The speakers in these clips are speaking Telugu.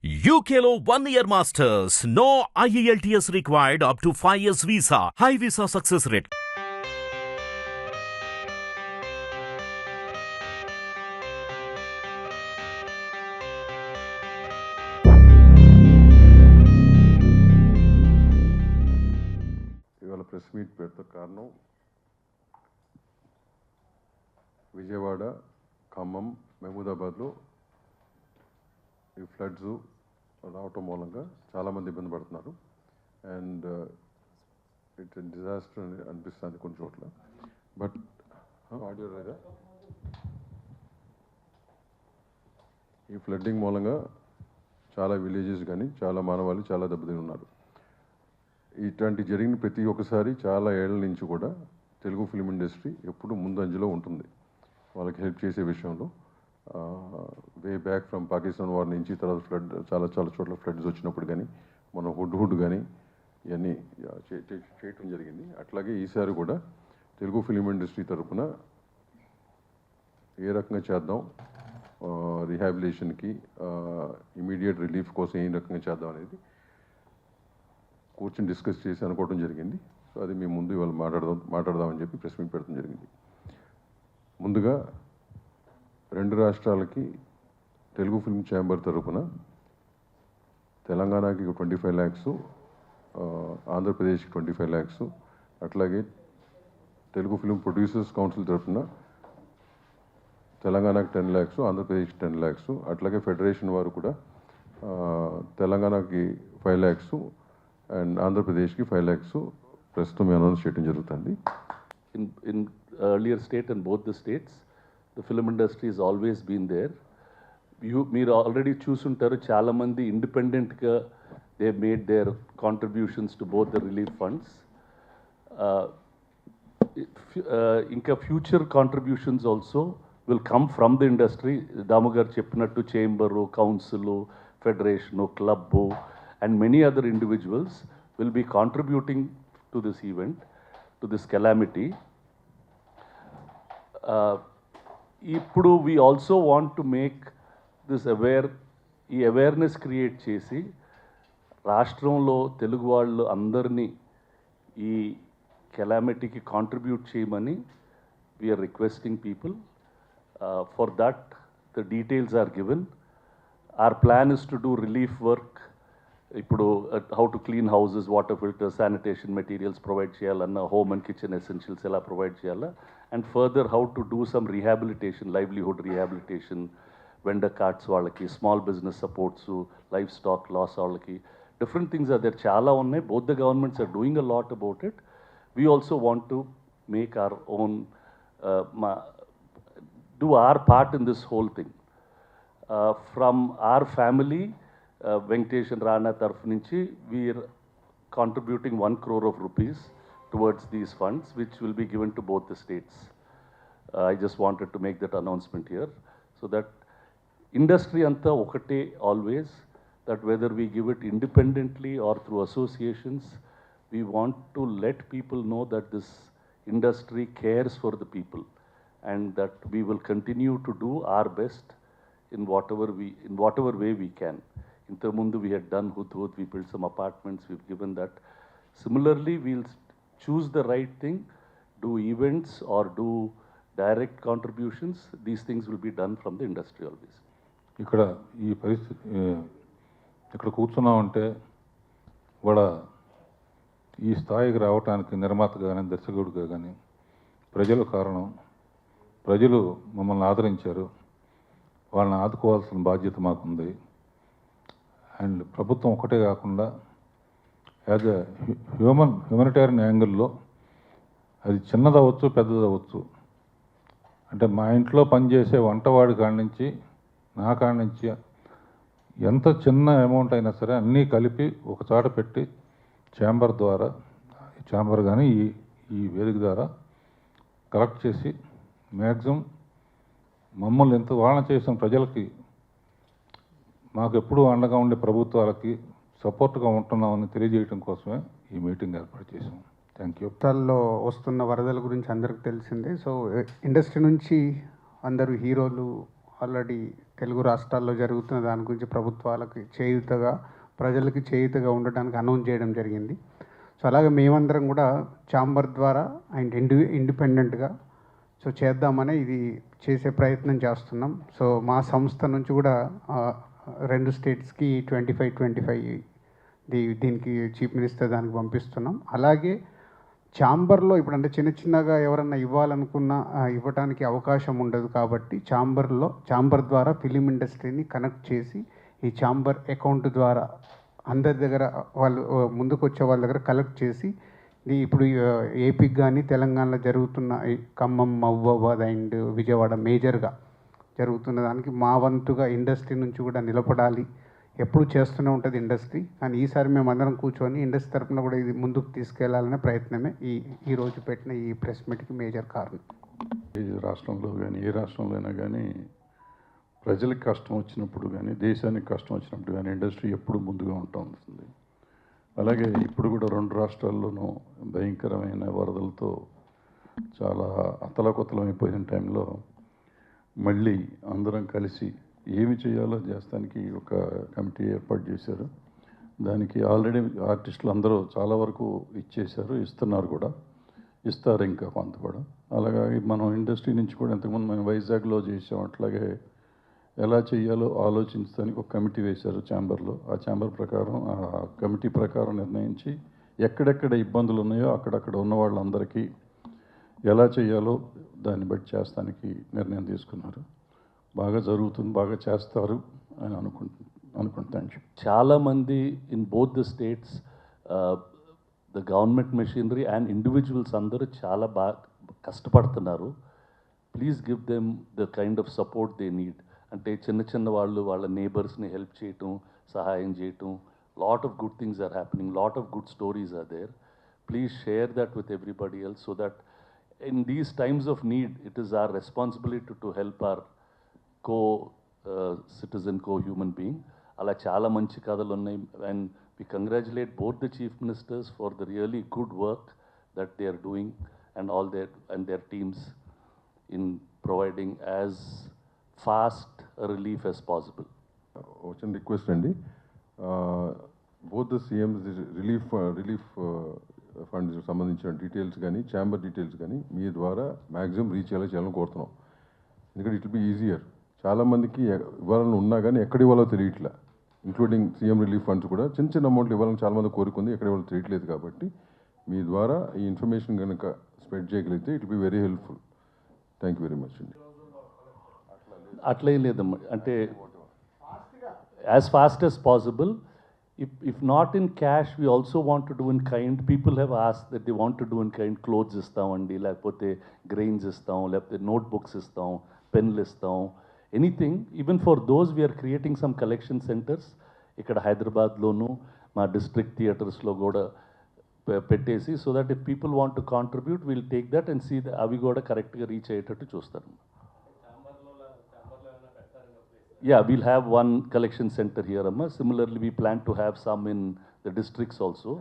UKLO 1 year masters. No IELTS required up to 5 years visa. High visa success rate. ఇవాళ ప్రెస్ మీట్ పెడతా కారణం విజయవాడ, ఖమ్మం, మహమూదాబాద్లో ఈ ఫ్లడ్స్ రావటం మూలంగా చాలామంది ఇబ్బంది పడుతున్నారు. అండ్ ఇట్స్ డిజాస్టర్ అని అనిపిస్తుంది కొన్ని చోట్ల. బట్ ఆడియో లేదా, ఈ ఫ్లడ్డింగ్ మూలంగా చాలా విలేజెస్ కానీ చాలా మానవాళి చాలా దెబ్బతిని ఉన్నారు. ఇట్లాంటి జరిగిన ప్రతి ఒక్కసారి చాలా ఏళ్ల నుంచి కూడా తెలుగు ఫిలిం ఇండస్ట్రీ ఎప్పుడు ముందంజలో ఉంటుంది వాళ్ళకి హెల్ప్ చేసే విషయంలో. Way back from Pakistan war నుంచి తర్వాత ఫ్లడ్ చాలా చోట్ల ఫ్లడ్స్ వచ్చినప్పుడు కానీ మన హుడ్ కానీ ఇవన్నీ చేయటం జరిగింది. అట్లాగే ఈసారి కూడా తెలుగు ఫిలిం ఇండస్ట్రీ తరఫున ఏ రకంగా చేద్దాం, రీహాబిలిటేషన్కి ఇమీడియట్ రిలీఫ్ కోసం ఏ రకంగా చేద్దాం అనేది కూర్చొని డిస్కస్ చేసి అనుకోవడం జరిగింది. సో అది మేము ముందు ఇవాళ మాట్లాడదామని చెప్పి ప్రెస్ మీట్ పెట్టడం జరిగింది. ముందుగా రెండు రాష్ట్రాలకి తెలుగు ఫిల్మ్ ఛాంబర్ తరఫున తెలంగాణకి 25 lakhs, ఆంధ్రప్రదేశ్కి 25 lakhs, అట్లాగే తెలుగు ఫిల్మ్ ప్రొడ్యూసర్స్ కౌన్సిల్ తరఫున తెలంగాణకి 10 lakhs, ఆంధ్రప్రదేశ్కి 10 lakhs, అట్లాగే ఫెడరేషన్ వారు కూడా తెలంగాణకి 5 lakhs అండ్ ఆంధ్రప్రదేశ్కి 5 lakhs ప్రస్తుతం అనౌన్స్ చేయడం జరుగుతుంది. In earlier state and both the states, the film industry has always been there. మీరు ఆల్రెడీ చూసుంటారు, చాలామంది ఇండిపెండెంట్గా they made their contributions to both the relief funds. ఇంకా future contributions also will come from the industry. Damu గారు చెప్పినట్టు chamber, council, federation, club and many other individuals will be contributing to this event, to this calamity. Ippudu we also want to make this awareness create chesi రాష్ట్రంలో తెలుగు వాళ్ళు అందరినీ ఈ కెలామిటీకి కాంట్రిబ్యూట్ చేయమని we are requesting people. For that the details are given. Our plan is to do relief work. ఇప్పుడు how to clean houses, water filters, sanitation materials provide చేయాలన్న, హోమ్ అండ్ కిచెన్ ఎసెన్షియల్స్ ఎలా ప్రొవైడ్ చేయాలా, and further how to do some rehabilitation, livelihood rehabilitation, vendor carts వాళ్ళకి, small business supports, livestock loss వాళ్ళకి, డిఫరెంట్ థింగ్స్ ఆర్ దేర్, చాలా ఉన్నాయి. Both the governments are doing a lot about it. We also want to make our own, do our part in this whole thing. From our family, Venkatesh and Rana taraf nunchi, we are contributing 1 crore of rupees towards these funds, which will be given to both the states. I just wanted to make that announcement here, so that industry anta okate always, that whether we give it independently or through associations, we want to let people know that this industry cares for the people, and that we will continue to do our best in whatever way we can. Mundu we had done Hudhud, we built some apartments, we've given that. Similarly, we'll choose the right thing, do events or do direct contributions. These things will be done from the industry always. ఇక్కడ ఈ పరిస్థితి ఇక్కడ కూర్చున్నామంటే కూడా ఈ స్థాయికి రావడానికి నిర్మాతగా కానీ దర్శకుడిగా కానీ ప్రజలు కారణం. ప్రజలు మమ్మల్ని ఆదరించారు, వాళ్ళని ఆదుకోవాల్సిన బాధ్యత మాకుంది. అండ్ ప్రభుత్వం ఒకటే కాకుండా యాజ్ ఎ హ్యూమనిటేరియన్ యాంగిల్లో అది చిన్నదవచ్చు పెద్దదవచ్చు, అంటే మా ఇంట్లో పనిచేసే వంటవాడి కాడి నుంచి నా కాడి నుంచి ఎంత చిన్న అమౌంట్ అయినా సరే అన్నీ కలిపి ఒక చాట పెట్టి ఛాంబర్ కానీ ఈ వేదిక ద్వారా కలెక్ట్ చేసి మ్యాక్సిమం మమ్మల్ని ఎంత వాళ్ళని చేసిన ప్రజలకి, మాకు ఎప్పుడూ అండగా ఉండే ప్రభుత్వాలకి సపోర్ట్గా ఉంటున్నామని తెలియజేయడం కోసమే ఈ మీటింగ్ ఏర్పాటు చేసాం. Thank you. రాష్ట్రాల్లో వస్తున్న వరదల గురించి అందరికీ తెలిసిందే. సో ఇండస్ట్రీ నుంచి అందరూ హీరోలు, ఆల్రెడీ తెలుగు రాష్ట్రాల్లో జరుగుతున్న దాని గురించి ప్రభుత్వాలకు చేయూతగా, ప్రజలకి చేయూతగా ఉండడానికి అనౌన్స్ చేయడం జరిగింది. సో అలాగే మేమందరం కూడా ఛాంబర్ ద్వారా అండ్ ఇండిపెండెంట్గా సో చేద్దామని ఇది చేసే ప్రయత్నం చేస్తున్నాం. సో మా సంస్థ నుంచి కూడా 2 స్టేట్స్కి 25 దీనికి చీఫ్ మినిస్టర్ దానికి పంపిస్తున్నాం. అలాగే ఛాంబర్లో ఇప్పుడు అంటే చిన్నగా ఎవరన్నా ఇవ్వాలనుకున్నా ఇవ్వడానికి అవకాశం ఉండదు కాబట్టి ఛాంబర్ ద్వారా ఫిలిం ఇండస్ట్రీని కనెక్ట్ చేసి ఈ ఛాంబర్ అకౌంట్ ద్వారా అందరి దగ్గర వాళ్ళు ముందుకు వచ్చే వాళ్ళ దగ్గర కలెక్ట్ చేసి ఇప్పుడు ఏపీకి కానీ తెలంగాణలో జరుగుతున్న ఖమ్మం, మహబూబాబాద్ అండ్ విజయవాడ మేజర్గా జరుగుతున్న దానికి మా వంతుగా ఇండస్ట్రీ నుంచి కూడా నిలబడాలి. ఎప్పుడు చేస్తూనే ఉంటుంది ఇండస్ట్రీ, కానీ ఈసారి మేము అందరం కూర్చొని ఇండస్ట్రీ తరఫున కూడా ఇది ముందుకు తీసుకెళ్లాలనే ప్రయత్నమే ఈ రోజు పెట్టిన ఈ ప్రెస్ మీట్కి మేజర్ కారణం. ఏ రాష్ట్రంలో కానీ ఏ రాష్ట్రంలో అయినా కానీ ప్రజలకు కష్టం వచ్చినప్పుడు కానీ దేశానికి కష్టం వచ్చినప్పుడు కానీ ఇండస్ట్రీ ఎప్పుడు ముందుగా ఉంటుంది. అలాగే ఇప్పుడు కూడా 2 రాష్ట్రాల్లోనూ భయంకరమైన వరదలతో చాలా అతలాకుతలమైపోయిన టైంలో మళ్ళీ అందరం కలిసి ఏమి చేయాలో చేస్తానికి ఒక కమిటీ ఏర్పాటు చేశారు. దానికి ఆల్రెడీ ఆర్టిస్టులు అందరూ చాలా వరకు ఇచ్చేశారు, ఇస్తున్నారు కూడా, ఇస్తారు ఇంకా కొంత కూడా. అలాగే మనం ఇండస్ట్రీ నుంచి కూడా ఇంతకుముందు మనం వైజాగ్లో చేసాం, అట్లాగే ఎలా చేయాలో ఆలోచించడానికి ఒక కమిటీ వేశారు ఛాంబర్లో. ఆ ఛాంబర్ ప్రకారం ఆ కమిటీ ప్రకారం నిర్ణయించి ఎక్కడెక్కడ ఇబ్బందులు ఉన్నాయో అక్కడక్కడ ఉన్న వాళ్ళందరికీ ఎలా చేయాలో దాన్ని బట్టి చేస్తానికి నిర్ణయం తీసుకున్నారు. బాగా జరుగుతుంది, బాగా చేస్తారు అని అనుకుంటాను. చాలామంది in both the states the government machinery and individuals అందరూ చాలా బాగా కష్టపడుతున్నారు. Please give them the kind of support they need. అంటే చిన్న వాళ్ళు వాళ్ళ నేబర్స్ని హెల్ప్ చేయటం, సహాయం చేయటం, lot of good things are happening, lot of good stories are there. Please share that with everybody else so that in these times of need, it is our responsibility to help our co-citizen, co-human being. Ala chala manchi kadalu unnai, and we congratulate both the chief ministers for the really good work that they are doing and all their teams in providing as fast a relief as possible. వచ్చిన రిక్వెస్ట్ అండి, both the CMs relief funds సంబంధించిన డీటెయిల్స్ కానీ ఛాంబర్ డీటెయిల్స్ కానీ మీ ద్వారా మ్యాక్సిమం రీచ్ చేయాలని కోరుతున్నాం. ఎందుకంటే ఇట్ విల్ బి ఈజియర్. చాలామందికి ఇవ్వాలని ఉన్నా కానీ ఎక్కడ ఇవ్వాలో తెలియట్లే, ఇంక్లూడింగ్ సీఎం రిలీఫ్ ఫండ్స్ కూడా చిన్న అమౌంట్లు ఇవ్వాలని చాలామంది కోరుకుంది, ఎక్కడ ఇవ్వాలో తెలియట్లేదు. కాబట్టి మీ ద్వారా ఈ ఇన్ఫర్మేషన్ కనుక స్ప్రెడ్ చేయగలిగితే it will be very helpful. Thank you very much అండి. అట్లే లేదమ్మా, అంటే as fast as possible. If not in cash, we also want to do in kind. People have asked that they want to do in kind. Clothes istamandi, లేకపోతే grains istam, లేకపోతే notebooks istam, penలు istam, anything. Even for those, we are creating some collection centers. ఇక్కడ హైదరాబాద్లోను మా డిస్ట్రిక్ట్ థియేటర్స్లో కూడా పెట్టేసి, so that if people want to contribute, we'll take that and see అవి కూడా కరెక్ట్గా రీచ్ అయ్యేటట్టు చూస్తారు. Yeah, we'll have one collection center here, Amma. Similarly, we plan to have some in the districts also.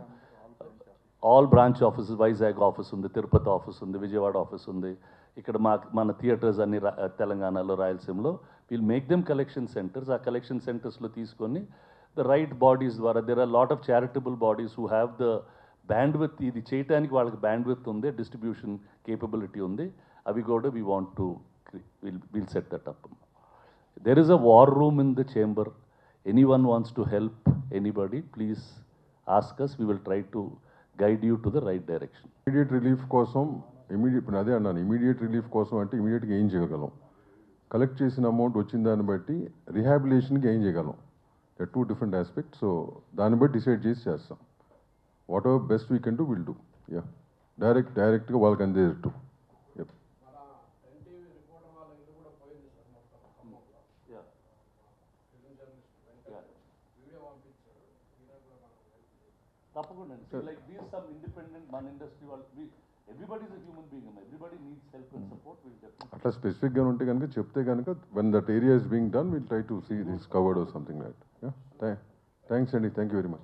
All branch offices, Vizag office undi, Tirupati office undi, Vijayawada office undi. Ikkada mana theatres anni Telanganalo, Rayalaseemalo. We'll make them collection centers. Our collection centers lo teeskoni the right bodies dwara. There are a lot of charitable bodies who have the bandwidth. Idi cheyataniki వాళ్ళకి bandwidth undi, distribution capability undi. Avi kuda we want to we'll set that up. There is a war room in the chamber. Anyone wants to help anybody, please ask us. We will try to guide you to the right direction. Immediate relief కోసం అదే అన్నాను, ఇమీడియట్ రిలీఫ్ కోసం అంటే ఇమీడియట్గా ఏం చేయగలం, కలెక్ట్ చేసిన అమౌంట్ వచ్చిన దాన్ని బట్టి రిహాబిలిటేషన్కి ఏం చేయగలం, ద 2 డిఫరెంట్ ఆస్పెక్ట్స్. సో దాన్ని బట్టి డిసైడ్ చేసి చేస్తాం. What ever best we can do will do. Yeah, డైరెక్ట్గా వాళ్ళకి అందేటట్టు. తప్పకుండా. Like these some independent మన ఇండస్ట్రీ వాళ్ళు, everybody is a human being, everybody needs help and support. We'll definitely. అట్లా స్పెసిఫిక్గా ఉంటే కనుక చెప్తే కనుక when that area is being done, we'll try to see this covered or something like that. Yeah, thanks అండి, థ్యాంక్ యూ వెరీ మచ్.